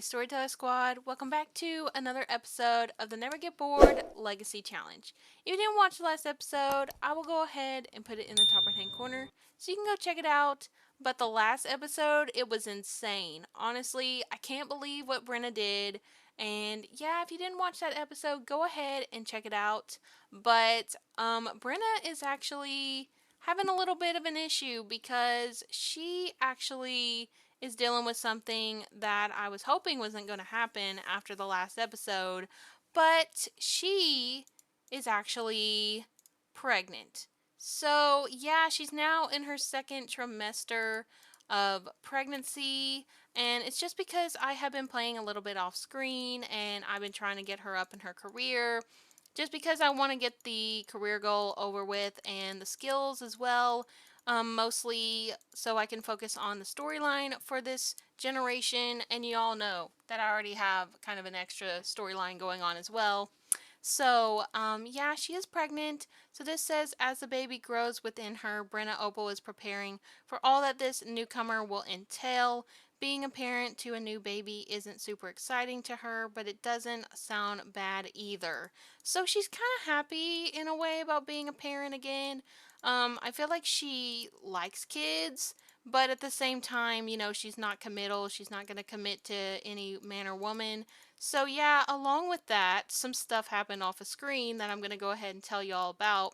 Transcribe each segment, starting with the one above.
Storyteller Squad. Welcome back to another episode of the Never Get Bored Legacy Challenge. If you didn't watch the last episode, I will go ahead and put it in the top right hand corner so you can go check it out. But the last episode, it was insane. Honestly, I can't believe what Brina did. And yeah, if you didn't watch that episode, go ahead and check it out. But Brina is actually having a little bit of an issue because she actually is dealing with something that I was hoping wasn't going to happen after the last episode, but she is actually pregnant. So, yeah, she's now in her second trimester of pregnancy, and it's just because I have been playing a little bit off screen and I've been trying to get her up in her career. Just because I want to get the career goal over with and the skills as well, mostly so I can focus on the storyline for this generation. And you all know that I already have kind of an extra storyline going on as well. So, yeah, she is pregnant. So this says, as the baby grows within her, Brina Opal is preparing for all that this newcomer will entail. Being a parent to a new baby isn't super exciting to her, but it doesn't sound bad either. So she's kind of happy in a way about being a parent again. I feel like she likes kids, but at the same time, she's not committal. She's not going to commit to any man or woman. So yeah, along with that, some stuff happened off a screen that I'm going to go ahead and tell you all about.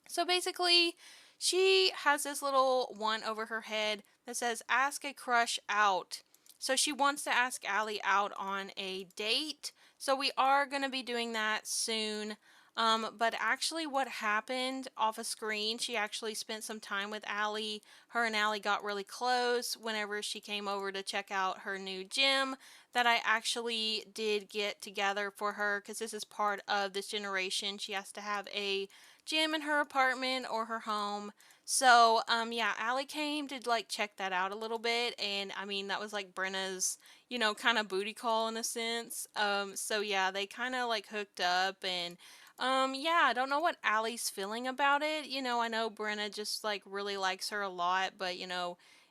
So basically, she has this little one over her head that says, ask a crush out. So she wants to ask Allie out on a date. So we are going to be doing that soon. But actually what happened off a screen, she actually spent some time with Allie. Her and Allie got really close whenever she came over to check out her new gym that I actually did get together for her, because this is part of this generation. She has to have a gym in her apartment or her home. So, yeah, Allie came to check that out a little bit, and I mean that was Brina's, kind of booty call in a sense. So yeah, they kind of hooked up, and yeah, I don't know what Allie's feeling about it. I know Brina just really likes her a lot, but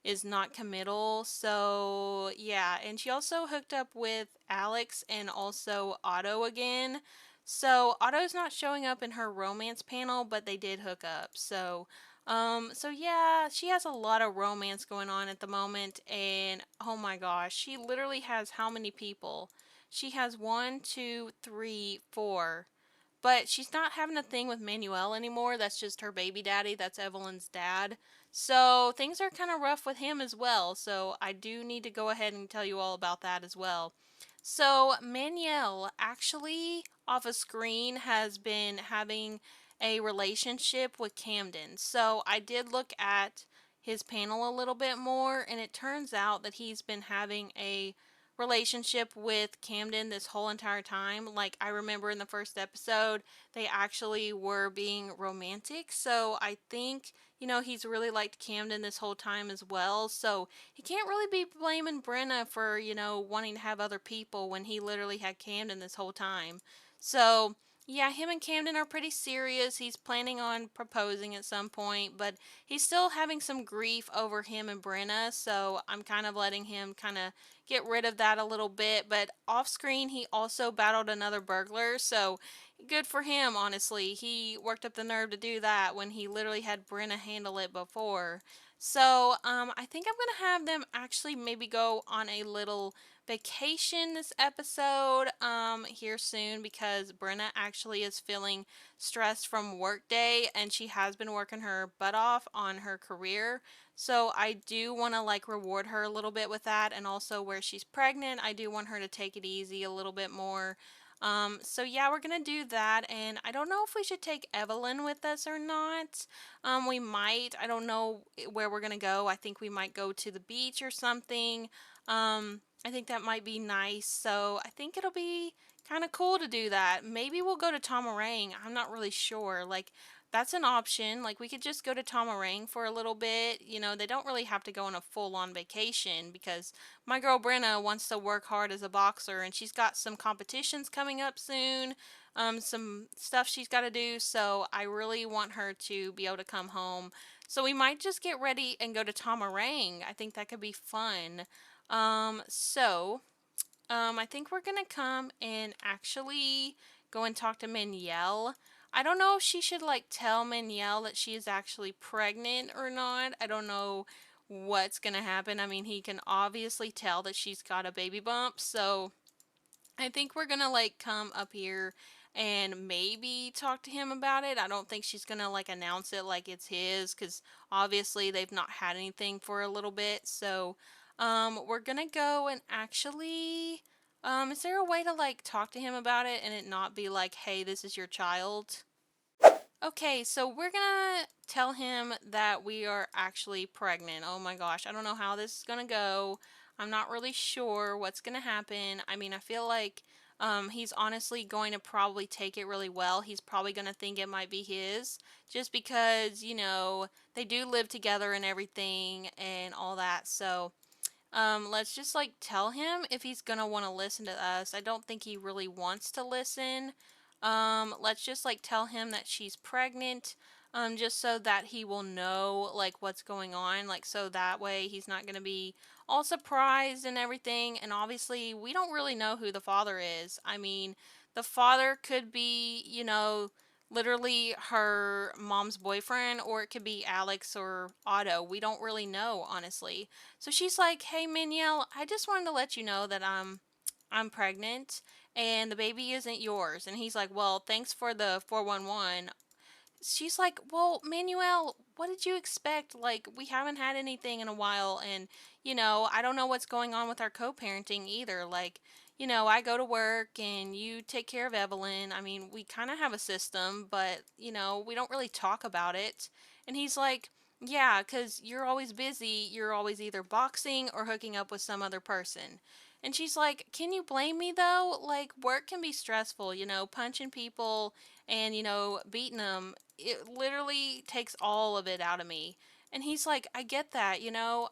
is not committal. So yeah, and she also hooked up with Alex and also Otto again. So Otto's not showing up in her romance panel, but they did hook up. So yeah, she has a lot of romance going on at the moment, and oh my gosh, she literally has how many people? She has one, two, three, four. But she's not having a thing with Manuel anymore. That's just her baby daddy. That's Evelyn's dad. So things are kind of rough with him as well. So I do need to go ahead and tell you all about that as well. So Manuel actually off a screen has been having a relationship with Camden. So I did look at his panel a little bit more, and it turns out that he's been having a relationship with Camden this whole entire time. I remember in the first episode, they actually were being romantic. So I think, he's really liked Camden this whole time as well. So he can't really be blaming Brenna for, wanting to have other people when he literally had Camden this whole time. So yeah, him and Camden are pretty serious. He's planning on proposing at some point, but he's still having some grief over him and Brenna, so I'm kind of letting him kind of get rid of that a little bit. But off screen, he also battled another burglar, so good for him, honestly. He worked up the nerve to do that when he literally had Brenna handle it before. So, I think I'm going to have them actually maybe go on a little vacation this episode here soon, because Brenna actually is feeling stressed from work day, and she has been working her butt off on her career. So I do want to reward her a little bit with that, and also where she's pregnant, I do want her to take it easy a little bit more. So yeah, we're gonna do that, and I don't know if we should take Evelyn with us or not. We might. I don't know where we're gonna go. I think we might go to the beach or something. I think that might be nice. So I think it'll be kind of cool to do that. Maybe we'll go to Tomarang. I'm not really sure. That's an option. We could just go to Tomarang for a little bit. They don't really have to go on a full-on vacation, because my girl Brenna wants to work hard as a boxer, and she's got some competitions coming up soon. Some stuff she's got to do, so I really want her to be able to come home. So we might just get ready and go to Tomarang. I think that could be fun. So I think we're gonna come and actually go and talk to Manielle. I don't know if she should like tell Manielle that she is actually pregnant or not. I don't know what's gonna happen. I mean, he can obviously tell that she's got a baby bump, so I think we're gonna like come up here and maybe talk to him about it. I don't think she's gonna like announce it like it's his because obviously they've not had anything for a little bit. So, we're gonna go and actually, is there a way to like talk to him about it and it not be like, hey, this is your child? Okay, so we're gonna tell him that we are actually pregnant. Oh my gosh, I don't know how this is gonna go. I'm not really sure what's gonna happen. I mean, I feel like he's honestly going to probably take it really well. He's probably gonna think it might be his, just because, they do live together and everything and all that. So, let's just like tell him if he's gonna want to listen to us. I don't think he really wants to listen. Let's just like tell him that she's pregnant, just so that he will know like what's going on, like so that way he's not gonna be all surprised and everything. And obviously, we don't really know who the father is. I mean, the father could be, literally her mom's boyfriend, or it could be Alex or Otto. We don't really know, honestly. So she's like, "Hey, Miniel, I just wanted to let you know that I'm pregnant and the baby isn't yours." And he's like, "Well, thanks for the 411." She's like, "Well, Manuel, what did you expect? Like, we haven't had anything in a while, and, I don't know what's going on with our co parenting either. Like, I go to work and you take care of Evelyn. I mean, we kind of have a system, but, we don't really talk about it." And he's like, "Yeah, because you're always busy. You're always either boxing or hooking up with some other person." And she's like, "Can you blame me though? Like, work can be stressful, punching people and, beating them, it literally takes all of it out of me." And he's like, "I get that,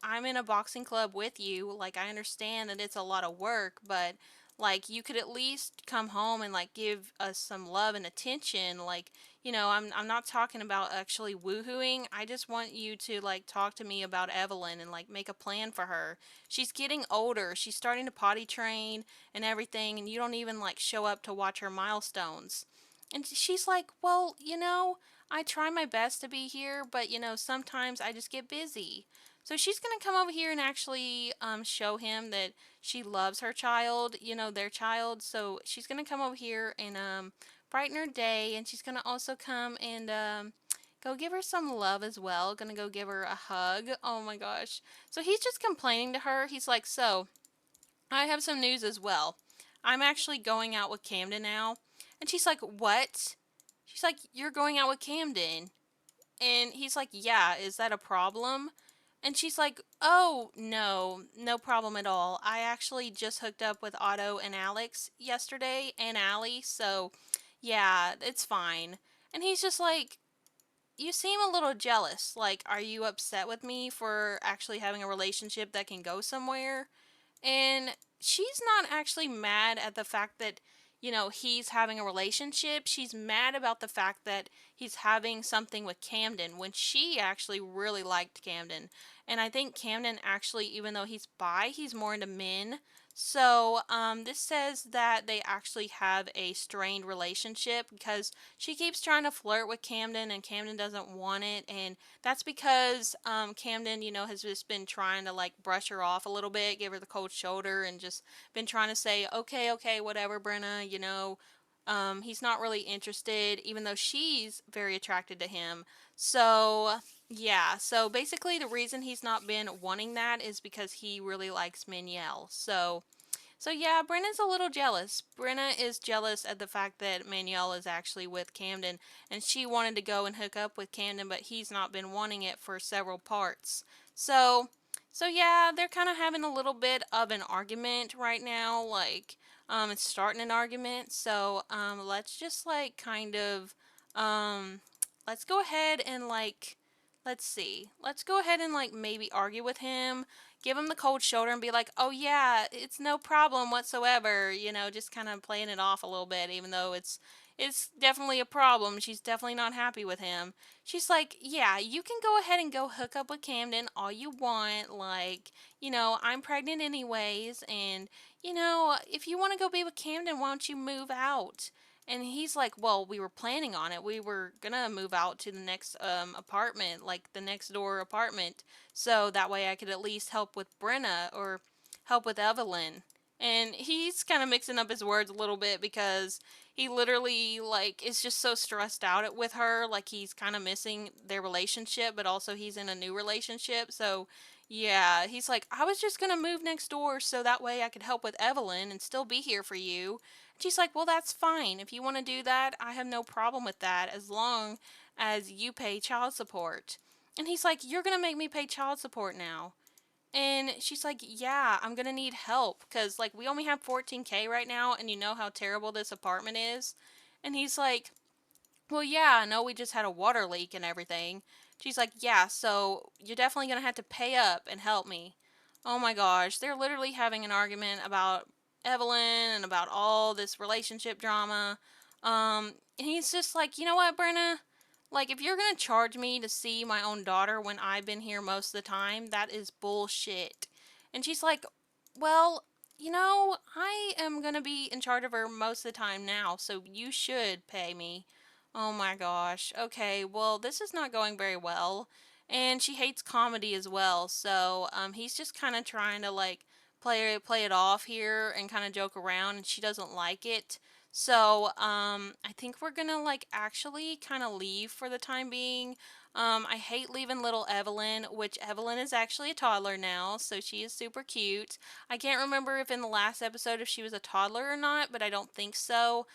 I'm in a boxing club with you. Like, I understand that it's a lot of work, but like, you could at least come home and like give us some love and attention. Like, I'm not talking about actually woohooing. I just want you to like talk to me about Evelyn and like make a plan for her. She's getting older. She's starting to potty train and everything, and you don't even like show up to watch her milestones." And she's like, "Well, I try my best to be here, but sometimes I just get busy." So she's gonna come over here and actually show him that she loves her child, their child. So she's gonna come over here and brighten her day, and she's gonna also come and go give her some love as well. Gonna go give her a hug. Oh my gosh. So he's just complaining to her. He's like, "So I have some news as well. I'm actually going out with Camden now." And she's like, "What?" She's like, "You're going out with Camden." And he's like, "Yeah, is that a problem?" And she's like, "Oh, no, no problem at all. I actually just hooked up with Otto and Alex yesterday and Allie, so yeah, it's fine." And he's just like, "You seem a little jealous. Like, are you upset with me for actually having a relationship that can go somewhere?" And she's not actually mad at the fact that, he's having a relationship. She's mad about the fact that he's having something with Camden when she actually really liked Camden. And I think Camden actually, even though he's bi, he's more into men. So, this says that they actually have a strained relationship because she keeps trying to flirt with Camden and Camden doesn't want it. And that's because Camden, has just been trying to like brush her off a little bit, give her the cold shoulder, and just been trying to say, "Okay, okay, whatever, Brenna, he's not really interested," even though she's very attracted to him. So, yeah, so basically the reason he's not been wanting that is because he really likes Minielle. So yeah, Brenna's a little jealous. Brenna is jealous at the fact that Manuel is actually with Camden, and she wanted to go and hook up with Camden, but he's not been wanting it for several parts. So, so yeah, they're kind of having a little bit of an argument right now. Like, it's starting an argument. So, let's just like kind of, um, let's go ahead and like, let's see, let's go ahead and like maybe argue with him, give him the cold shoulder and be like, "Oh yeah, it's no problem whatsoever," just kind of playing it off a little bit, even though it's definitely a problem. She's definitely not happy with him. She's like, yeah, you can go ahead and go hook up with Camden all you want. Like, I'm pregnant anyways. And, if you want to go be with Camden, why don't you move out? And he's like, well, we were planning on it. We were going to move out to the next apartment, like the next door apartment. So that way I could at least help with Brenna or help with Evelyn. And he's kind of mixing up his words a little bit because he literally like is just so stressed out with her, like he's kind of missing their relationship, but also he's in a new relationship. So yeah, he's like, I was just gonna move next door so that way I could help with Evelyn and still be here for you. And she's like, well, that's fine. If you want to do that, I have no problem with that as long as you pay child support. And he's like, you're gonna make me pay child support now. And she's like, yeah, I'm gonna need help because, like, we only have 14K right now, and you know how terrible this apartment is. And he's like, well, yeah, I know we just had a water leak and everything. She's like, yeah, so you're definitely gonna have to pay up and help me. Oh my gosh, they're literally having an argument about Evelyn and about all this relationship drama. And he's just like, you know what, Brenna? Like, if you're gonna charge me to see my own daughter when I've been here most of the time, that is bullshit. And she's like, well, I am gonna be in charge of her most of the time now, so you should pay me. Oh my gosh. Okay, well, this is not going very well. And she hates comedy as well, so he's just kind of trying to like play it off here and kind of joke around, and she doesn't like it. So I think we're gonna like actually kind of leave for the time being. I hate leaving little Evelyn, which Evelyn is actually a toddler now, so she is super cute. I can't remember if in the last episode if she was a toddler or not, but I don't think so.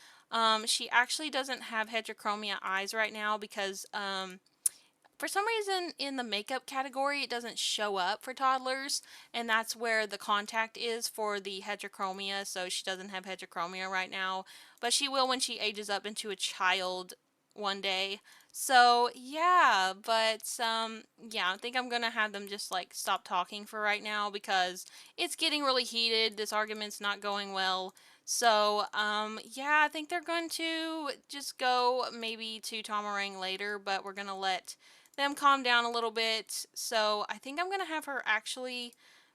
She actually doesn't have heterochromia eyes right now because for some reason in the makeup category it doesn't show up for toddlers, and that's where the contact is for the heterochromia, so she doesn't have heterochromia right now, but she will when she ages up into a child one day. So yeah, but yeah, I think I'm gonna have them just like stop talking for right now because it's getting really heated. This argument's not going well. So, yeah, I think they're going to just go maybe to Tomarang later, but we're going to let them calm down a little bit. So I think I'm going to have her actually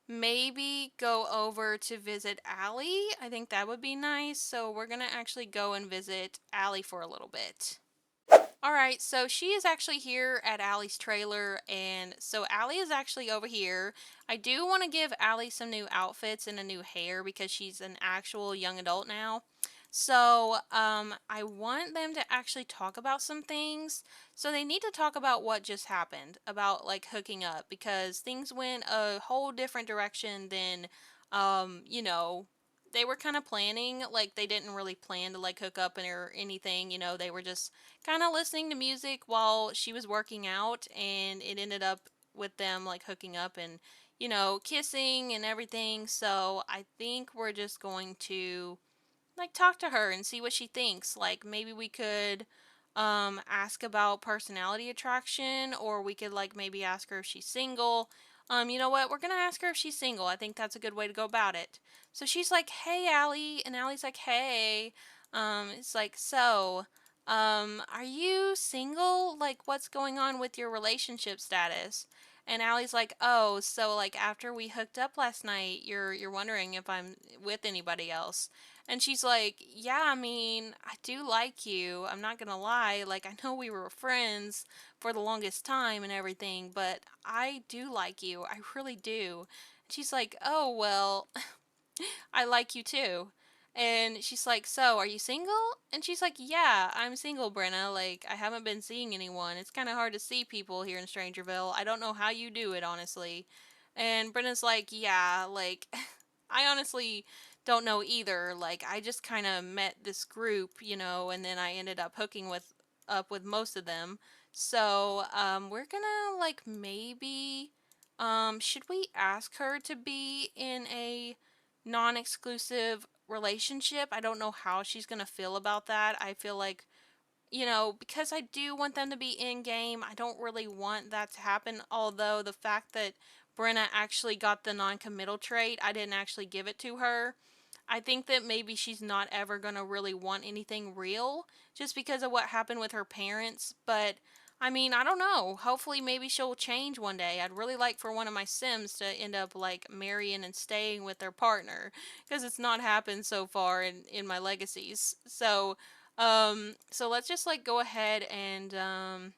maybe go over to visit Allie. I think that would be nice. So we're going to actually go and visit Allie for a little bit. Alright, so she is actually here at Allie's trailer, and so Allie is actually over here. I do want to give Allie some new outfits and a new hair because she's an actual young adult now. So, I want them to actually talk about some things. So they need to talk about what just happened, about like hooking up, because things went a whole different direction than, they were kind of planning. Like they didn't really plan to like hook up or anything. They were just kind of listening to music while she was working out, and it ended up with them like hooking up and kissing and everything. So I think we're just going to like talk to her and see what she thinks. Like maybe we could ask about personality attraction, or we could like maybe ask her if she's single. You know what? We're gonna ask her if she's single. I think that's a good way to go about it. So she's like, "Hey, Allie," and Allie's like, "Hey." It's like, so, are you single? Like, what's going on with your relationship status? And Allie's like, "Oh, so like after we hooked up last night, you're wondering if I'm with anybody else." And she's like, yeah, I mean, I do like you. I'm not gonna lie. Like, I know we were friends for the longest time and everything, but I do like you. I really do. And she's like, oh, well, I like you too. And she's like, so, are you single? And she's like, yeah, I'm single, Brenna. Like, I haven't been seeing anyone. It's kind of hard to see people here in Strangerville. I don't know how you do it, honestly. And Brenna's like, yeah, like, I honestly don't know either. Like, I just kind of met this group, and then I ended up hooking up with most of them. So, we're gonna, like, maybe, should we ask her to be in a non exclusive relationship? I don't know how she's going to feel about that. I feel like, because I do want them to be in game, I don't really want that to happen. Although the fact that Brenna actually got the non committal trait, I didn't actually give it to her. I think that maybe she's not ever gonna really want anything real just because of what happened with her parents. But I mean, I don't know. Hopefully, maybe she'll change one day. I'd really like for one of my Sims to end up like marrying and staying with their partner because it's not happened so far in my legacies. So let's just like go ahead and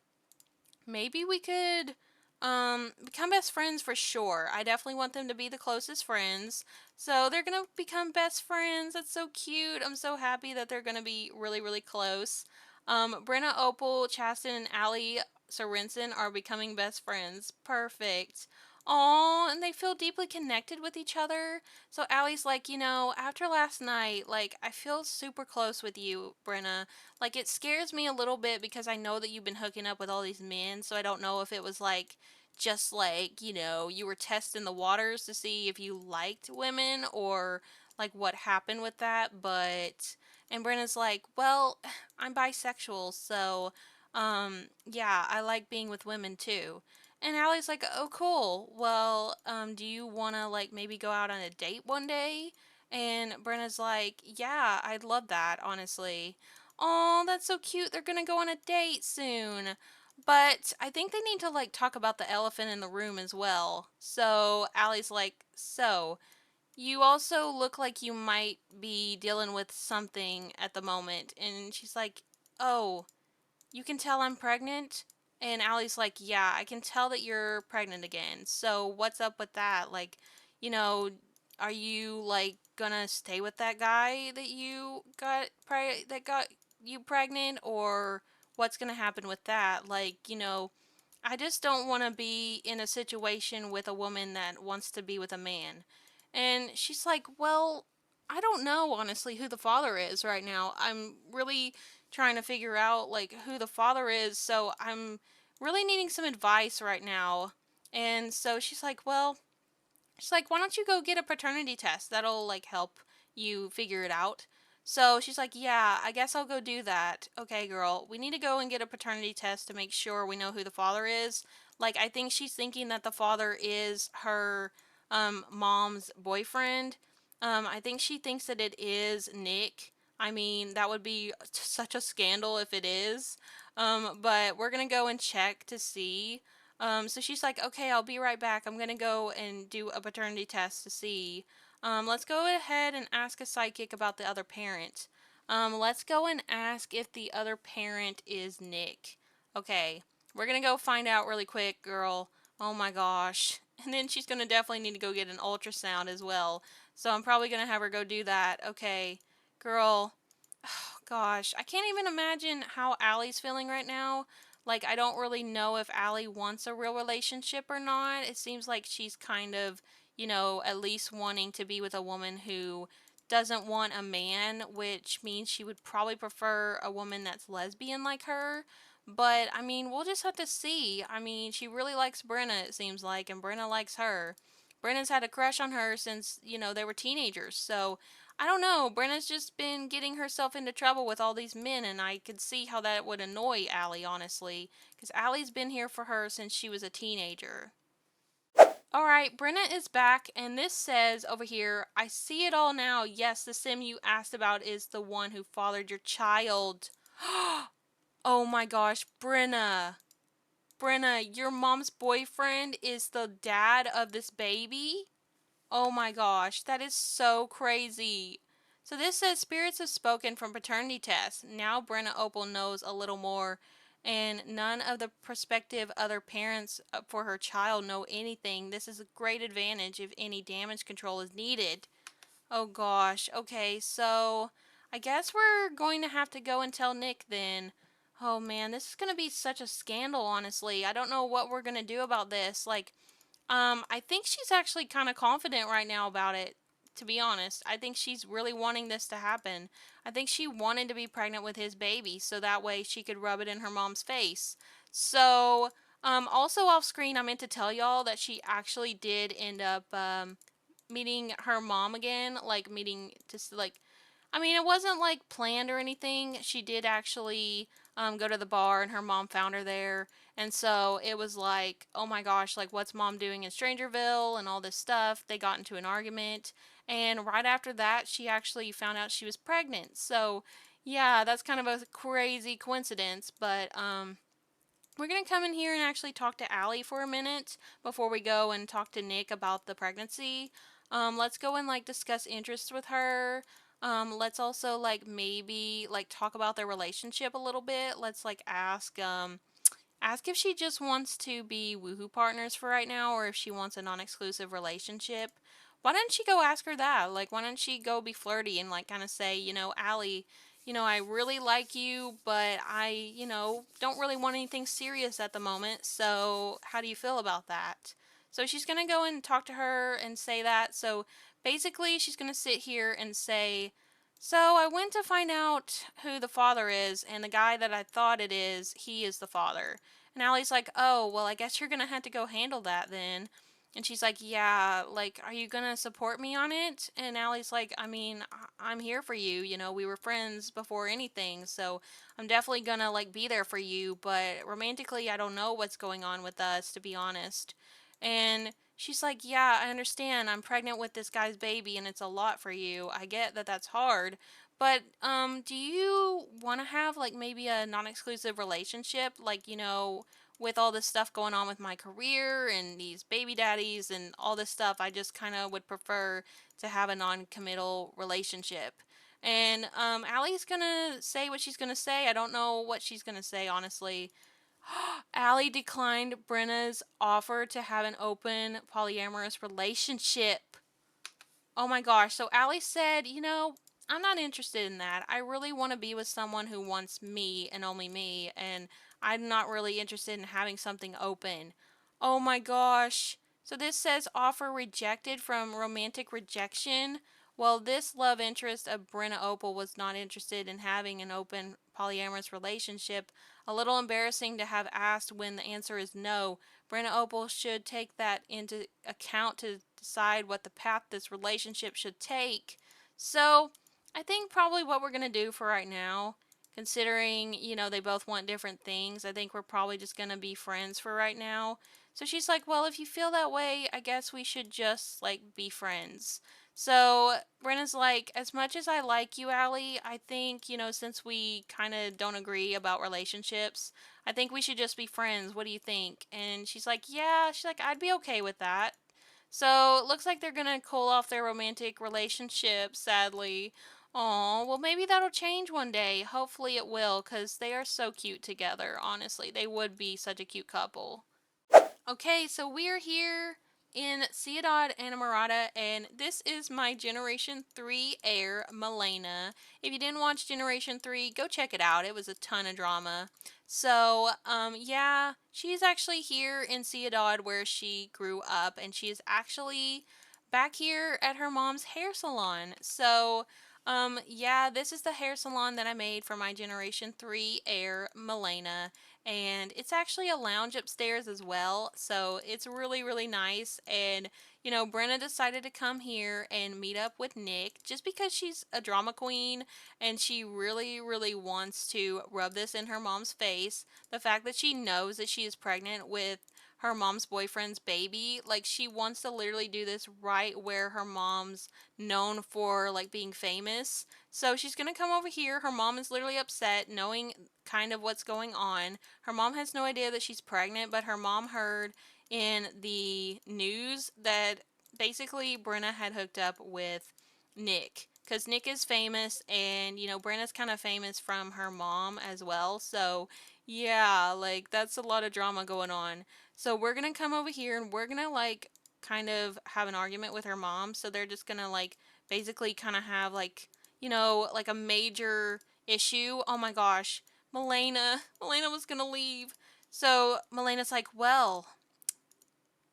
maybe we could become best friends for sure. I definitely want them to be the closest friends. So they're gonna become best friends. That's so cute. I'm so happy that they're gonna be really, really close. Brenna Opal, Chaston, and Allie Sorensen are becoming best friends. Perfect. Aw, and they feel deeply connected with each other. So Allie's like, after last night, like, I feel super close with you, Brenna. Like, it scares me a little bit because I know that you've been hooking up with all these men, so I don't know if it was like just like, you were testing the waters to see if you liked women or like what happened with that, but and Brenna's like, "Well, I'm bisexual, so yeah, I like being with women too." And Allie's like, "Oh, cool. Well, do you want to like maybe go out on a date one day?" And Brenna's like, "Yeah, I'd love that, honestly." Oh, that's so cute. They're gonna go on a date soon. But I think they need to like talk about the elephant in the room as well. So Allie's like, "So, you also look like you might be dealing with something at the moment." And she's like, "Oh, you can tell I'm pregnant?" And Allie's like, "Yeah, I can tell that you're pregnant again. So what's up with that? Like, you know, are you like gonna stay with that guy that that got you pregnant, or what's gonna happen with that? Like, I just don't want to be in a situation with a woman that wants to be with a man." And she's like, "Well, I don't know honestly who the father is right now. I'm really trying to figure out like who the father is, so I'm really needing some advice right now." And so she's like, "Why don't you go get a paternity test? That'll like help you figure it out." So she's like, "Yeah, I guess I'll go do that." "Okay, girl, we need to go and get a paternity test to make sure we know who the father is." Like, I think she's thinking that the father is her mom's boyfriend. I think she thinks that it is Nick. I mean, that would be such a scandal if it is. But we're gonna go and check to see. So she's like, "Okay, I'll be right back. I'm gonna go and do a paternity test to see." Let's go ahead and ask a psychic about the other parent. Let's go and ask if the other parent is Nick. Okay, we're gonna go find out really quick, girl. Oh my gosh. And then she's gonna definitely need to go get an ultrasound as well. So I'm probably gonna have her go do that. Okay, girl. Oh, gosh, I can't even imagine how Allie's feeling right now. Like, I don't really know if Allie wants a real relationship or not. It seems like she's kind of, at least wanting to be with a woman who doesn't want a man, which means she would probably prefer a woman that's lesbian like her. But, I mean, we'll just have to see. I mean, she really likes Brenna, it seems like, and Brenna likes her. Brenna's had a crush on her since, they were teenagers. So, I don't know. Brenna's just been getting herself into trouble with all these men, and I could see how that would annoy Allie, honestly. Because Allie's been here for her since she was a teenager. Alright, Brenna is back, and this says over here, "I see it all now. Yes, the sim you asked about is the one who fathered your child." Oh my gosh, Brenna. Brenna, your mom's boyfriend is the dad of this baby? Oh my gosh, that is so crazy. So this says spirits have spoken from paternity tests. Now Brenna Opal knows a little more, and none of the prospective other parents for her child know anything. This is a great advantage if any damage control is needed. Oh gosh. Okay, so I guess we're going to have to go and tell Nick then. Oh man, this is going to be such a scandal, honestly. I don't know what we're going to do about this. Like, I think she's actually kind of confident right now about it, to be honest. I think she's really wanting this to happen. I think she wanted to be pregnant with his baby so that way she could rub it in her mom's face. So, also off screen, I meant to tell y'all that she actually did end up, meeting her mom again, like meeting to like I mean, it wasn't like planned or anything. She did actually go to the bar, and her mom found her there. And so it was like, oh my gosh, like what's mom doing in Strangerville and all this stuff. They got into an argument. And right after that, she actually found out she was pregnant. So yeah, that's kind of a crazy coincidence. But we're going to come in here and actually talk to Allie for a minute before we go and talk to Nick about the pregnancy. Let's go and like discuss interests with her. Let's also like maybe like talk about their relationship a little bit. Let's like ask if she just wants to be woohoo partners for right now or if she wants a non-exclusive relationship. Why don't she go ask her that? Like, why don't she go be flirty and, like, kind of say, Allie, I really like you, but I, don't really want anything serious at the moment. So, how do you feel about that? So, she's going to go and talk to her and say that. So, basically, she's going to sit here and say, so I went to find out who the father is, and the guy that I thought it is, he is the father. And Allie's like, oh, well, I guess you're gonna have to go handle that then. And she's like, yeah, like, are you gonna support me on it? And Allie's like, I mean, I'm here for you. We were friends before anything, so I'm definitely gonna, like, be there for you. But romantically, I don't know what's going on with us, to be honest. And she's like, yeah, I understand. I'm pregnant with this guy's baby, and it's a lot for you. I get that that's hard. But do you want to have like maybe a non-exclusive relationship, like with all this stuff going on with my career and these baby daddies and all this stuff? I just kind of would prefer to have a non-committal relationship. And Allie's gonna say what she's gonna say. I don't know what she's gonna say, honestly. Allie declined Brenna's offer to have an open polyamorous relationship. Oh my gosh. So Allie said, I'm not interested in that. I really want to be with someone who wants me and only me, and I'm not really interested in having something open. Oh my gosh. So this says offer rejected from romantic rejection. Well, this love interest of Brenna Opal was not interested in having an open polyamorous relationship. A little embarrassing to have asked when the answer is no. Brina Opal should take that into account to decide what the path this relationship should take. So, I think probably what we're going to do for right now, considering, they both want different things, I think we're probably just going to be friends for right now. So she's like, well, if you feel that way, I guess we should just, like, be friends. So Brenna's like, as much as I like you, Allie, I think, since we kind of don't agree about relationships, I think we should just be friends. What do you think? And she's like, yeah, she's like, I'd be okay with that. So it looks like they're gonna cool off their romantic relationship, sadly. Aw, well, maybe that'll change one day. Hopefully it will, because they are so cute together, honestly. They would be such a cute couple. Okay, so we are here in Ciudad Enamorada, and this is my Generation 3 heir, Malena. If you didn't watch Generation 3, go check it out. It was a ton of drama. So, yeah, she's actually here in Ciudad where she grew up, and she is actually back here at her mom's hair salon. So, yeah, this is the hair salon that I made for my Generation 3 heir, Malena, and it's actually a lounge upstairs as well, so it's really, really nice. And Brenna decided to come here and meet up with Nick just because she's a drama queen and she really, really wants to rub this in her mom's face. The fact that she knows that she is pregnant with her mom's boyfriend's baby, like, she wants to literally do this right where her mom's known for like being famous. So she's gonna come over here. Her mom is literally upset knowing kind of what's going on. Her mom has no idea that she's pregnant, but her mom heard in the news that basically Brenna had hooked up with Nick. Because Nick is famous, and Brenna's kind of famous from her mom as well. So, yeah, like, that's a lot of drama going on. So, we're gonna come over here and we're gonna, like, kind of have an argument with her mom. So, they're just gonna, like, basically kind of have, like, like a major issue. Oh my gosh. Malena was gonna leave. So Malena's like, well,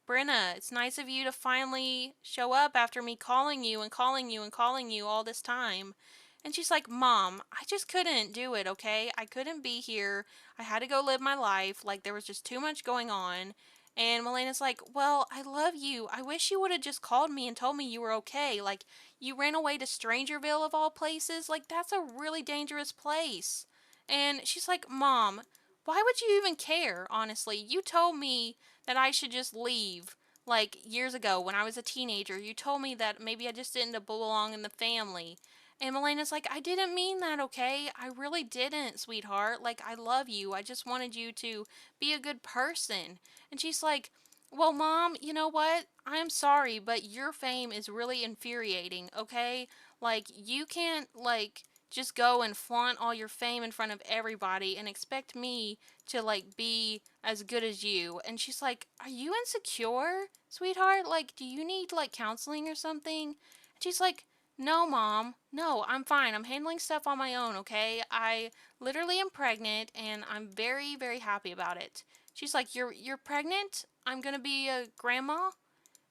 Brenna, it's nice of you to finally show up after me calling you and calling you and calling you all this time. And she's like, Mom, I just couldn't do it, okay? I couldn't be here. I had to go live my life. Like, there was just too much going on. And Melena's like, well, I love you. I wish you would have just called me and told me you were okay. Like, you ran away to Strangerville of all places. Like, that's a really dangerous place. And she's like, Mom, why would you even care, honestly? You told me that I should just leave. Like years ago when I was a teenager, you told me that maybe I just didn't belong in the family. And Melena's like, I didn't mean that, okay? I really didn't, sweetheart. Like, I love you. I just wanted you to be a good person. And she's like, well, Mom, you know what? I'm sorry, but your fame is really infuriating, okay? Like, you can't, like, just go and flaunt all your fame in front of everybody and expect me to, like, be as good as you. And she's like, are you insecure, sweetheart? Like, do you need, like, counseling or something? And she's like, no, Mom. No, I'm fine. I'm handling stuff on my own, okay? I literally am pregnant and I'm very, very happy about it. She's like, you're pregnant? I'm gonna be a grandma?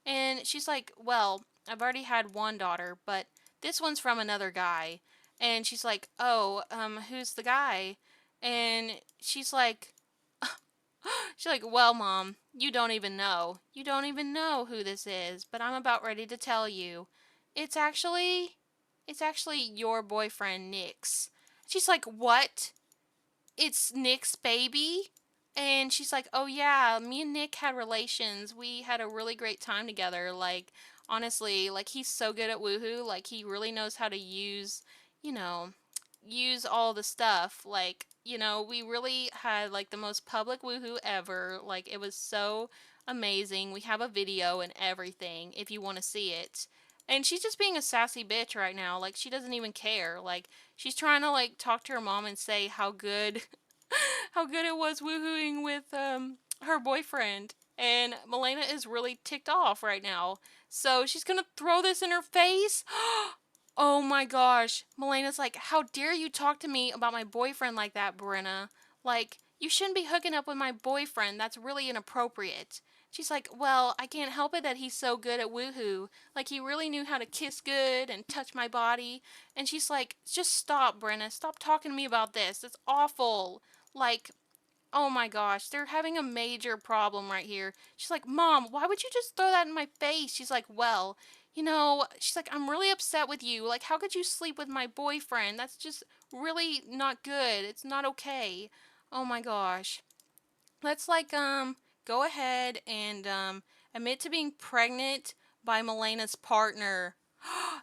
And she's like, well, I've already had one daughter, but this one's from another guy. And she's like, oh, who's the guy? And she's like, well, Mom, you don't even know. You don't even know who this is, but I'm about ready to tell you. It's actually, it's actually your boyfriend, Nick's. She's like, what? It's Nick's baby? And she's like, oh yeah, me and Nick had relations. We had a really great time together. Like, honestly, like, he's so good at woohoo. Like, he really knows how to use, you know, use all the stuff. Like, we really had, like, the most public woohoo ever. Like, it was so amazing. We have a video and everything if you want to see it. And she's just being a sassy bitch right now. Like, she doesn't even care. Like, she's trying to, like, talk to her mom and say how good how good it was woohooing with her boyfriend. And Milena is really ticked off right now. So she's gonna throw this in her face. Oh my gosh. Milena's like, how dare you talk to me about my boyfriend like that, Brina? Like, you shouldn't be hooking up with my boyfriend. That's really inappropriate. She's like, well, I can't help it that he's so good at woohoo. Like, he really knew how to kiss good and touch my body. And she's like, just stop, Brenna. Stop talking to me about this. It's awful. Like, oh my gosh, they're having a major problem right here. She's like, Mom, why would you just throw that in my face? She's like, well, she's like, I'm really upset with you. Like, how could you sleep with my boyfriend? That's just really not good. It's not okay. Oh my gosh. Let's, like, go ahead and, admit to being pregnant by Melena's partner.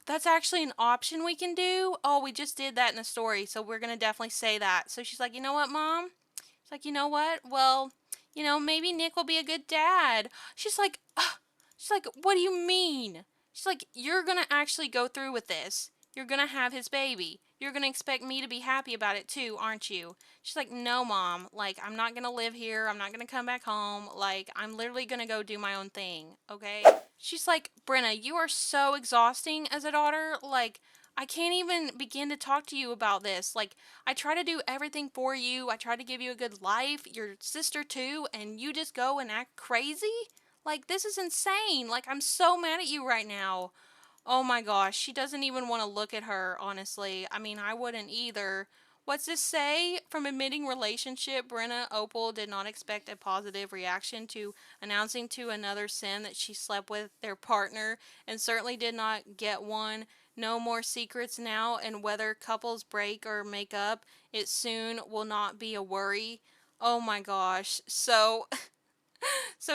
That's actually an option we can do. Oh, we just did that in the story, so we're gonna definitely say that. So she's like, you know what, Mom? She's like, you know what? Well, maybe Nick will be a good dad. She's like, ugh. She's like, what do you mean? She's like, you're gonna actually go through with this. You're gonna have his baby. You're gonna expect me to be happy about it too, aren't you? She's like, no, Mom. Like, I'm not gonna live here. I'm not gonna come back home. Like, I'm literally gonna go do my own thing, okay? She's like, Brenna, you are so exhausting as a daughter. Like, I can't even begin to talk to you about this. Like, I try to do everything for you. I try to give you a good life, your sister too, and you just go and act crazy? Like, this is insane. Like, I'm so mad at you right now. Oh my gosh, she doesn't even want to look at her, honestly. I mean, I wouldn't either. What's this say? From admitting relationship, Brenna Opal did not expect a positive reaction to announcing to another Sin that she slept with their partner, and certainly did not get one. No more secrets now, and whether couples break or make up, it soon will not be a worry. Oh my gosh. So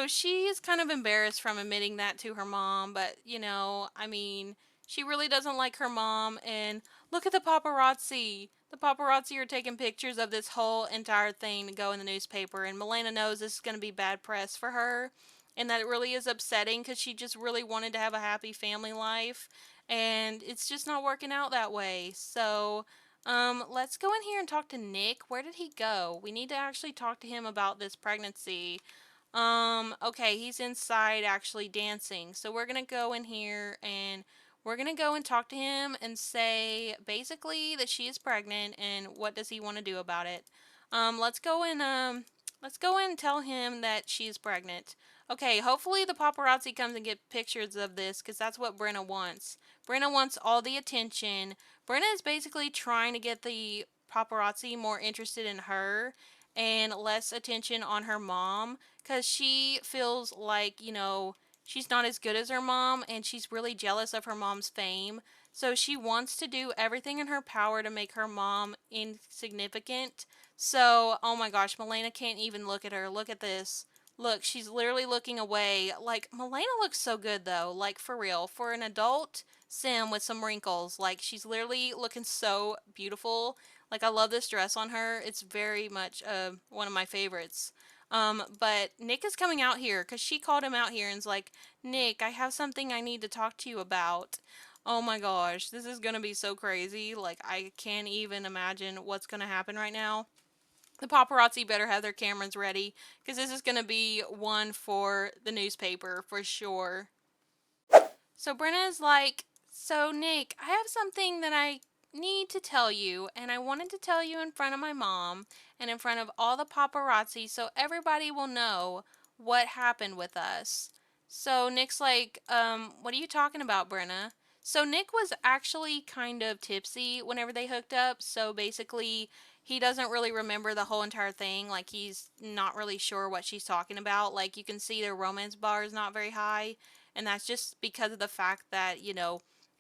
she is kind of embarrassed from admitting that to her mom, but I mean, she really doesn't like her mom. And look at the paparazzi. The paparazzi are taking pictures of this whole entire thing to go in the newspaper, and Milena knows this is going to be bad press for her, and that it really is upsetting because she just really wanted to have a happy family life, and it's just not working out that way. So, let's go in here and talk to Nick. Where did he go? We need to actually talk to him about this pregnancy. Okay, he's inside actually dancing. So we're gonna go in here and we're gonna go and talk to him and say basically that she is pregnant and what does he want to do about it. Let's go and tell him that she's pregnant. Okay, hopefully the paparazzi comes and get pictures of this because that's what Brenna wants. Brenna wants all the attention. Brenna is basically trying to get the paparazzi more interested in her and less attention on her mom because she feels like, she's not as good as her mom, and she's really jealous of her mom's fame. So she wants to do everything in her power to make her mom insignificant. So, oh my gosh, Milena can't even look at her. Look at this. Look, she's literally looking away. Like, Milena looks so good though. Like, for real. For an adult sim with some wrinkles. Like, she's literally looking so beautiful. Like, I love this dress on her. It's very much one of my favorites. But Nick is coming out here because she called him out here and is like, Nick, I have something I need to talk to you about. Oh my gosh, this is gonna be so crazy. Like, I can't even imagine what's gonna happen right now. The paparazzi better have their cameras ready because this is gonna be one for the newspaper for sure. So Brenna's like, so Nick, I have something that I need to tell you, and I wanted to tell you in front of my mom and in front of all the paparazzi so everybody will know what happened with us. So Nick's like, what are you talking about, Brenna? So Nick was actually kind of tipsy whenever they hooked up, so basically he doesn't really remember the whole entire thing. Like, he's not really sure what she's talking about. Like, you can see their romance bar is not very high, and that's just because of the fact that,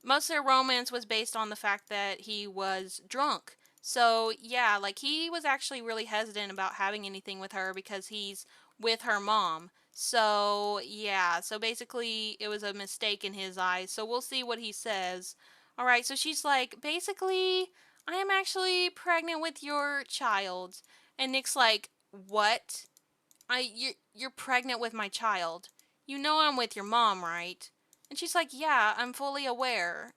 most of their romance was based on the fact that he was drunk. So, yeah, like, he was actually really hesitant about having anything with her because he's with her mom. So, yeah, so basically it was a mistake in his eyes. So, we'll see what he says. All right, so she's like, basically, I am actually pregnant with your child. And Nick's like, what? You're pregnant with my child. You know I'm with your mom, right? And she's like, yeah, I'm fully aware.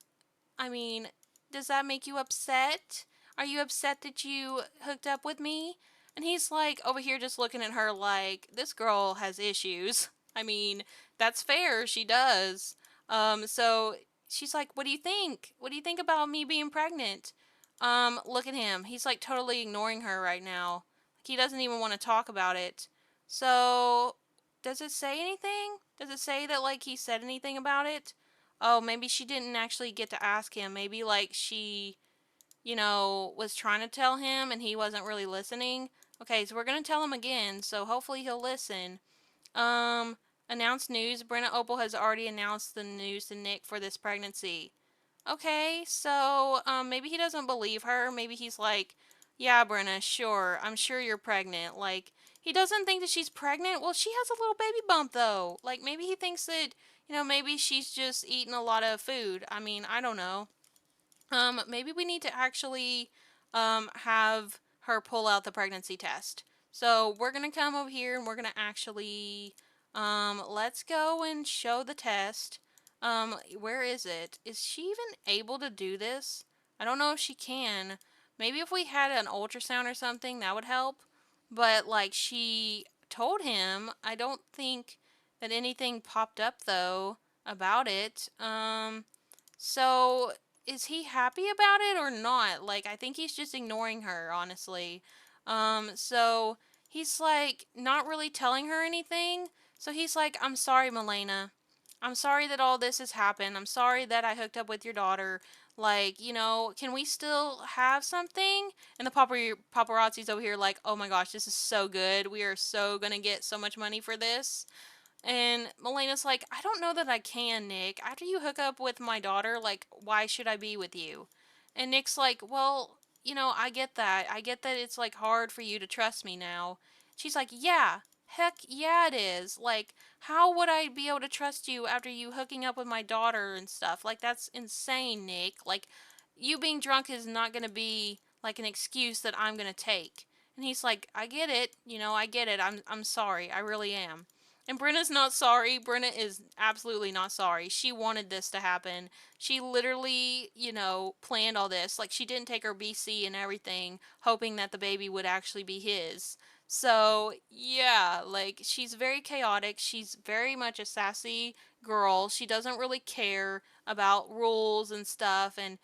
I mean, does that make you upset? Are you upset that you hooked up with me? And he's like over here just looking at her like, this girl has issues. I mean, that's fair, she does. So she's like, what do you think? What do you think about me being pregnant? Look at him. He's like totally ignoring her right now. He doesn't even want to talk about it. So, does it say anything? Does it say that like he said anything about it? Oh, maybe she didn't actually get to ask him. Maybe like she, was trying to tell him and he wasn't really listening. Okay, so we're gonna tell him again, so hopefully he'll listen. Um, Announced news. Brenna Opal has already announced the news to Nick for this pregnancy. Okay, so maybe he doesn't believe her. Maybe he's like, yeah, Brenna, sure, I'm sure you're pregnant. Like, he doesn't think that she's pregnant. Well, she has a little baby bump though. Like, maybe he thinks that, maybe she's just eating a lot of food. I mean, I don't know. Maybe we need to actually have her pull out the pregnancy test. So we're gonna come over here and we're gonna actually let's go and show the test. Where is it? Is she even able to do this? I don't know if she can. Maybe if we had an ultrasound or something, that would help. But like she told him, I don't think that anything popped up though about it. So is he happy about it or not? Like, I think he's just ignoring her, honestly. So he's like not really telling her anything. So he's like, I'm sorry, Milena. I'm sorry that all this has happened. I'm sorry that I hooked up with your daughter. Like, can we still have something? And the paparazzi's over here like, oh my gosh, this is so good. We are so gonna get so much money for this. And Melena's like, I don't know that I can, Nick. After you hook up with my daughter, like, why should I be with you? And Nick's like, well, I get that. I get that it's, like, hard for you to trust me now. She's like, yeah, heck yeah, it is. Like, how would I be able to trust you after you hooking up with my daughter and stuff? Like, that's insane, Nick. Like, you being drunk is not going to be, like, an excuse that I'm going to take. And he's like, I get it. I get it. I'm sorry. I really am. And Brenna's not sorry. Brenna is absolutely not sorry. She wanted this to happen. She literally, planned all this. Like, she didn't take her BC and everything, hoping that the baby would actually be his. So, yeah, like, she's very chaotic. She's very much a sassy girl. She doesn't really care about rules and stuff. And,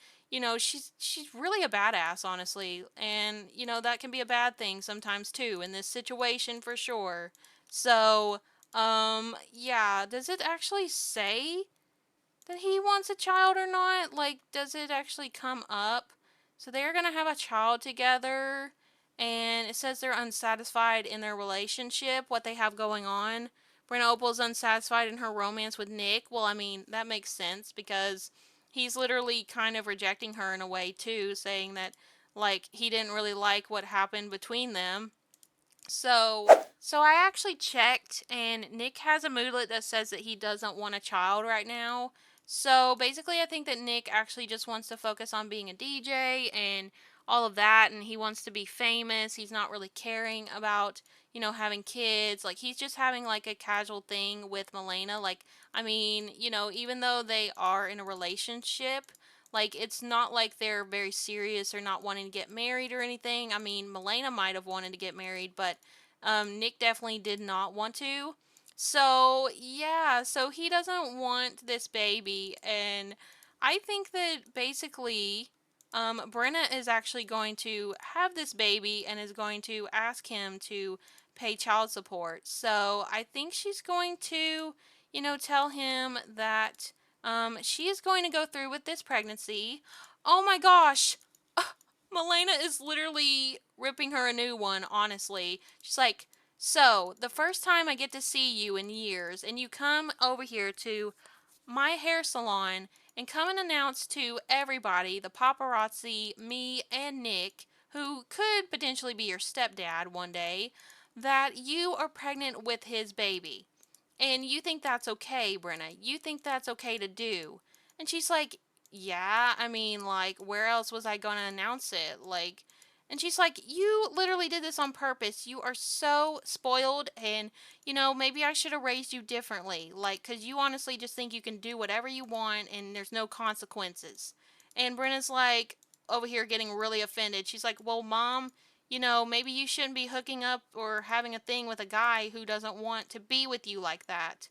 she's really a badass, honestly. And, that can be a bad thing sometimes, too, in this situation for sure. So, yeah, does it actually say that he wants a child or not? Like, does it actually come up? So they're gonna have a child together, and it says they're unsatisfied in their relationship, what they have going on. Brina Opal's unsatisfied in her romance with Nick. Well, I mean, that makes sense because he's literally kind of rejecting her in a way, too, saying that, like, he didn't really like what happened between them. So I actually checked, and Nick has a moodlet that says that he doesn't want a child right now. So basically, I think that Nick actually just wants to focus on being a DJ and all of that, and he wants to be famous. He's not really caring about, having kids. Like, he's just having, like, a casual thing with Milena. Like, I mean, even though they are in a relationship, like, it's not like they're very serious or not wanting to get married or anything. I mean, Milena might have wanted to get married, but Nick definitely did not want to. So, yeah, so he doesn't want this baby. And I think that basically, Brenna is actually going to have this baby and is going to ask him to pay child support. So, I think she's going to, tell him that she is going to go through with this pregnancy. Oh my gosh! Milena is literally ripping her a new one, honestly. She's like, so, the first time I get to see you in years, and you come over here to my hair salon and come and announce to everybody, the paparazzi, me, and Nick, who could potentially be your stepdad one day, that you are pregnant with his baby. And you think that's okay, Brenna. You think that's okay to do. And she's like, yeah, I mean, like, where else was I going to announce it? Like, and she's like, you literally did this on purpose. You are so spoiled, and, maybe I should have raised you differently. Like, because you honestly just think you can do whatever you want, and there's no consequences. And Brenna's like, over here getting really offended. She's like, well, Mom, maybe you shouldn't be hooking up or having a thing with a guy who doesn't want to be with you like that.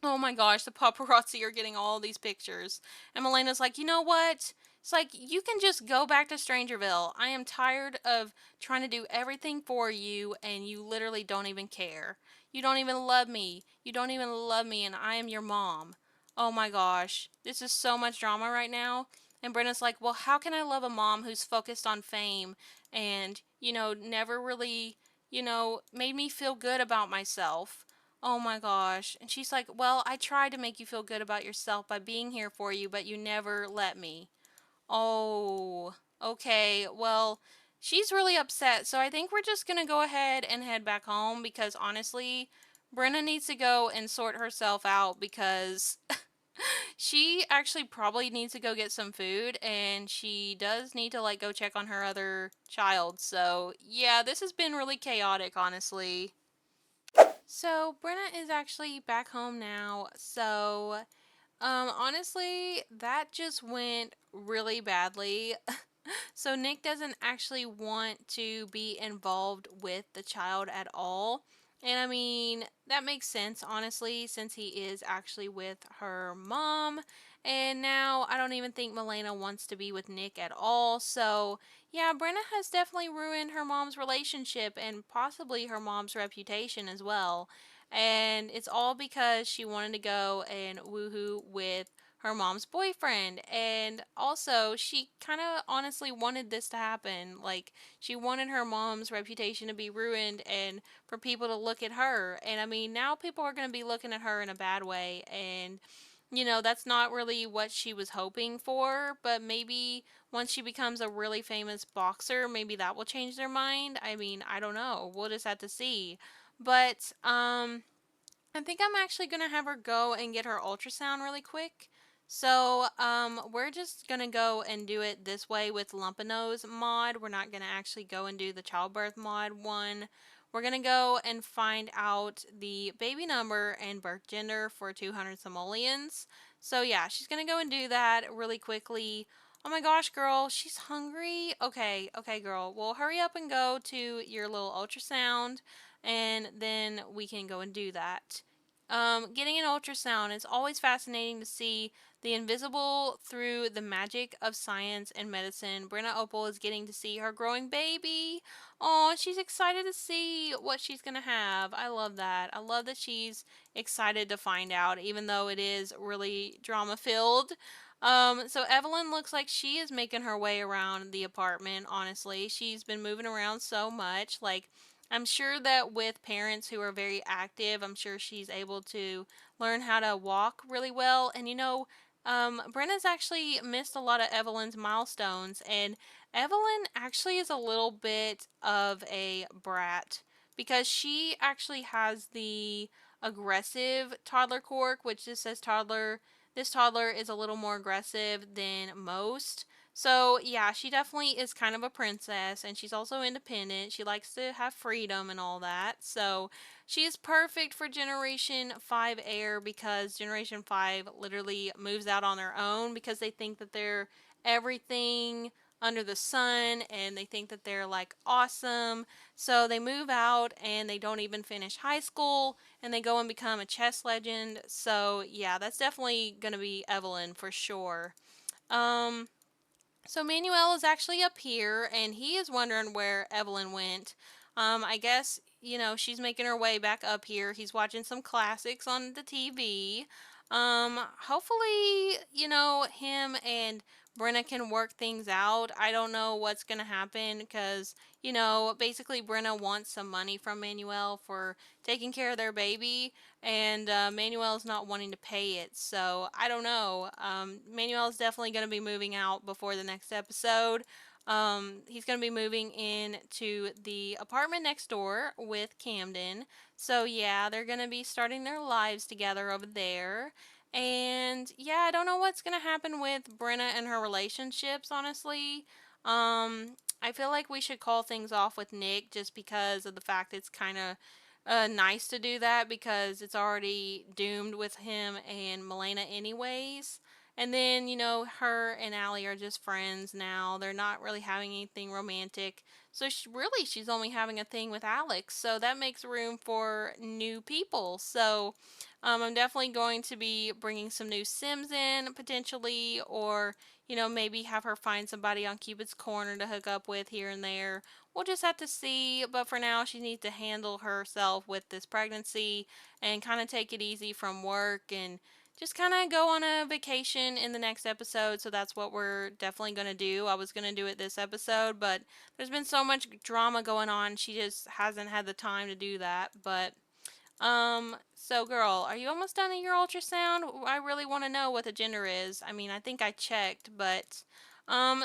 Oh my gosh, the paparazzi are getting all these pictures. And Melena's like, you know what? It's like, you can just go back to Strangerville. I am tired of trying to do everything for you, and you literally don't even care. You don't even love me. You don't even love me, and I am your mom. Oh my gosh. This is so much drama right now. And Brenna's like, well, how can I love a mom who's focused on fame and, never really, made me feel good about myself? Oh my gosh. And she's like, well, I tried to make you feel good about yourself by being here for you, but you never let me. Oh, okay. Well, she's really upset. So I think we're just going to go ahead and head back home because honestly, Brenna needs to go and sort herself out because she actually probably needs to go get some food and she does need to like go check on her other child. So, yeah, this has been really chaotic, honestly. So, Brenna is actually back home now. So, honestly, that just went really badly. So, Nick doesn't actually want to be involved with the child at all. And I mean, that makes sense, honestly, since he is actually with her mom. And now I don't even think Milena wants to be with Nick at all. So, yeah, Brenna has definitely ruined her mom's relationship and possibly her mom's reputation as well. And it's all because she wanted to go and woohoo with her mom's boyfriend. And also, she kind of honestly wanted this to happen. Like, she wanted her mom's reputation to be ruined and for people to look at her. And I mean, now people are going to be looking at her in a bad way. And, that's not really what she was hoping for. But maybe once she becomes a really famous boxer, maybe that will change their mind. I mean, I don't know. We'll just have to see. But, I think I'm actually gonna have her go and get her ultrasound really quick. So, we're just gonna go and do it this way with Lumpinose mod. We're not gonna actually go and do the childbirth mod one. We're gonna go and find out the baby number and birth gender for 200 simoleons. So, yeah, she's gonna go and do that really quickly. Oh my gosh, girl, she's hungry. Okay, okay, girl. Well, hurry up and go to your little ultrasound, and then we can go and do that. Getting an ultrasound, it's always fascinating to see the invisible through the magic of science and medicine. Brenna Opal is getting to see her growing baby. Oh, she's excited to see what she's going to have. I love that. I love that she's excited to find out, even though it is really drama filled. So Evelyn looks like she is making her way around the apartment, honestly. She's been moving around so much. Like, I'm sure that with parents who are very active, I'm sure she's able to learn how to walk really well. And Brenna's actually missed a lot of Evelyn's milestones, and Evelyn actually is a little bit of a brat because she actually has the aggressive toddler quirk, which just says toddler. This toddler is a little more aggressive than most. So, yeah, she definitely is kind of a princess, and she's also independent. She likes to have freedom and all that. So, she is perfect for Generation 5 heir because Generation 5 literally moves out on their own because they think that they're everything under the sun and they think that they're like awesome. So, they move out and they don't even finish high school and they go and become a chess legend. So, yeah, that's definitely going to be Evelyn for sure. Um, so Manuel is actually up here, and he is wondering where Evelyn went. I guess she's making her way back up here. He's watching some classics on the TV. Hopefully, him and Brenna can work things out. I don't know what's gonna happen because basically Brenna wants some money from Manuel for taking care of their baby, and Manuel's not wanting to pay it. So I don't know. Manuel's definitely going to be moving out before the next episode. He's going to be moving in to the apartment next door with Camden. So yeah, they're going to be starting their lives together over there. And yeah, I don't know what's going to happen with Brenna and her relationships, honestly. I feel like we should call things off with Nick just because of the fact it's kind of nice to do that because it's already doomed with him and Milena anyways. And then, her and Allie are just friends now. They're not really having anything romantic. So she's only having a thing with Alex. So that makes room for new people. So I'm definitely going to be bringing some new Sims in potentially, or maybe have her find somebody on Cupid's Corner to hook up with here and there. We'll just have to see, but for now, she needs to handle herself with this pregnancy and kind of take it easy from work and just kind of go on a vacation in the next episode. So that's what we're definitely going to do. I was going to do it this episode, but there's been so much drama going on, she just hasn't had the time to do that. But so girl, are you almost done at your ultrasound? I really want to know what the gender is. I mean, I think I checked, but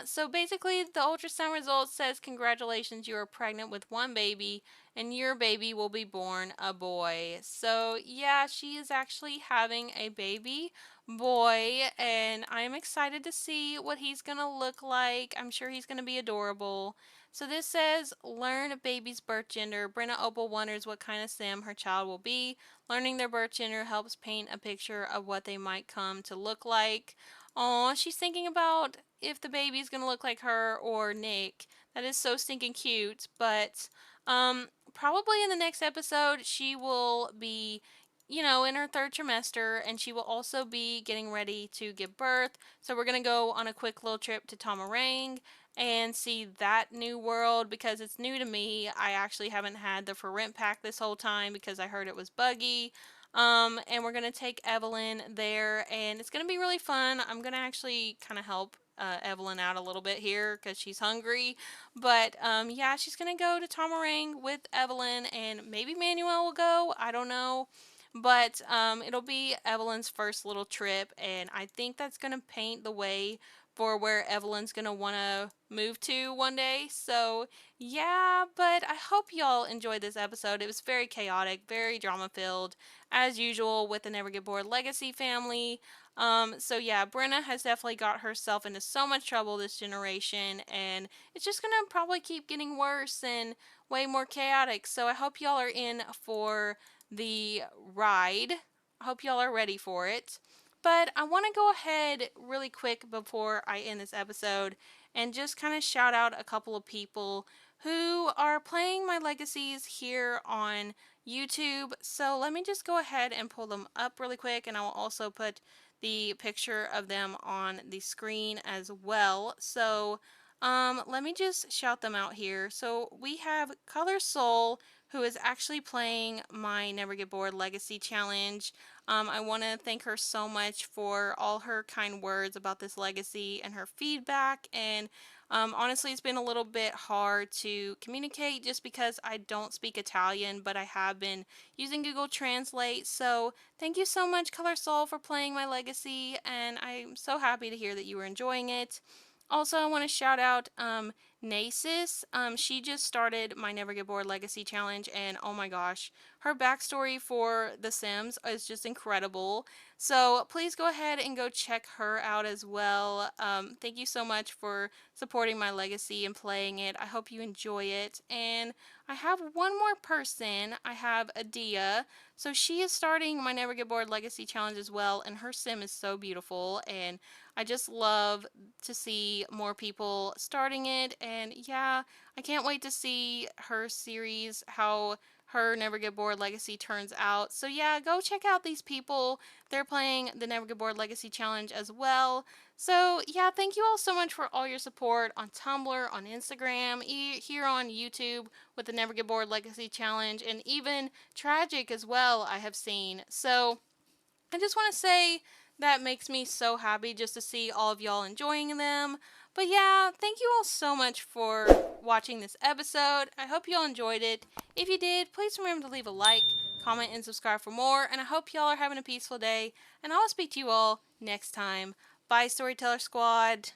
so basically the ultrasound result says congratulations, you are pregnant with one baby and your baby will be born a boy. So yeah, she is actually having a baby boy and I'm excited to see what he's going to look like. I'm sure he's going to be adorable. So this says, learn a baby's birth gender. Brenna Opal wonders what kind of sim her child will be. Learning their birth gender helps paint a picture of what they might come to look like. Aw, she's thinking about if the baby's gonna look like her or Nick. That is so stinking cute. But probably in the next episode, she will be in her third trimester, and she will also be getting ready to give birth. So we're gonna go on a quick little trip to Tamarang and see that new world because it's new to me. I actually haven't had the for rent pack this whole time because I heard it was buggy. And we're gonna take Evelyn there, and it's gonna be really fun. I'm gonna actually kind of help Evelyn out a little bit here because she's hungry. But yeah, she's gonna go to Tomarang with Evelyn, and maybe Manuel will go. I don't know. But it'll be Evelyn's first little trip, and I think that's gonna paint the way for where Evelyn's gonna want to move to one day. So, yeah, but I hope y'all enjoyed this episode. It was very chaotic, very drama filled, as usual with the Never Get Bored Legacy family. So yeah, Brenna has definitely got herself into so much trouble this generation, and it's just gonna probably keep getting worse and way more chaotic. So I hope y'all are in for the ride. I hope y'all are ready for it. But I want to go ahead really quick before I end this episode and just kind of shout out a couple of people who are playing my legacies here on YouTube. So let me just go ahead and pull them up really quick, and I will also put the picture of them on the screen as well. So let me just shout them out here. So we have Color Soul, who is actually playing my Never Get Bored Legacy Challenge. I want to thank her so much for all her kind words about this legacy and her feedback. And honestly, it's been a little bit hard to communicate just because I don't speak Italian, but I have been using Google Translate. So thank you so much, Color Soul, for playing my legacy, and I'm so happy to hear that you were enjoying it. Also, I want to shout out Nasus. She just started my Never Get Bored Legacy Challenge, and oh my gosh, her backstory for The Sims is just incredible. So please go ahead and go check her out as well. Thank you so much for supporting my legacy and playing it. I hope you enjoy it. And I have one more person. I have Adia. So she is starting my Never Get Bored Legacy Challenge as well, and her sim is so beautiful, and I just love to see more people starting it. And yeah, I can't wait to see her series, how her Never Get Bored Legacy turns out. So yeah, go check out these people. They're playing the Never Get Bored Legacy Challenge as well. So yeah, thank you all so much for all your support on Tumblr, on Instagram, here on YouTube with the Never Get Bored Legacy Challenge, and even Tragic as well, I have seen. So I just want to say that makes me so happy just to see all of y'all enjoying them. But yeah, thank you all so much for watching this episode. I hope you all enjoyed it. If you did, please remember to leave a like, comment, and subscribe for more. And I hope y'all are having a peaceful day. And I will speak to you all next time. Bye, Storyteller Squad.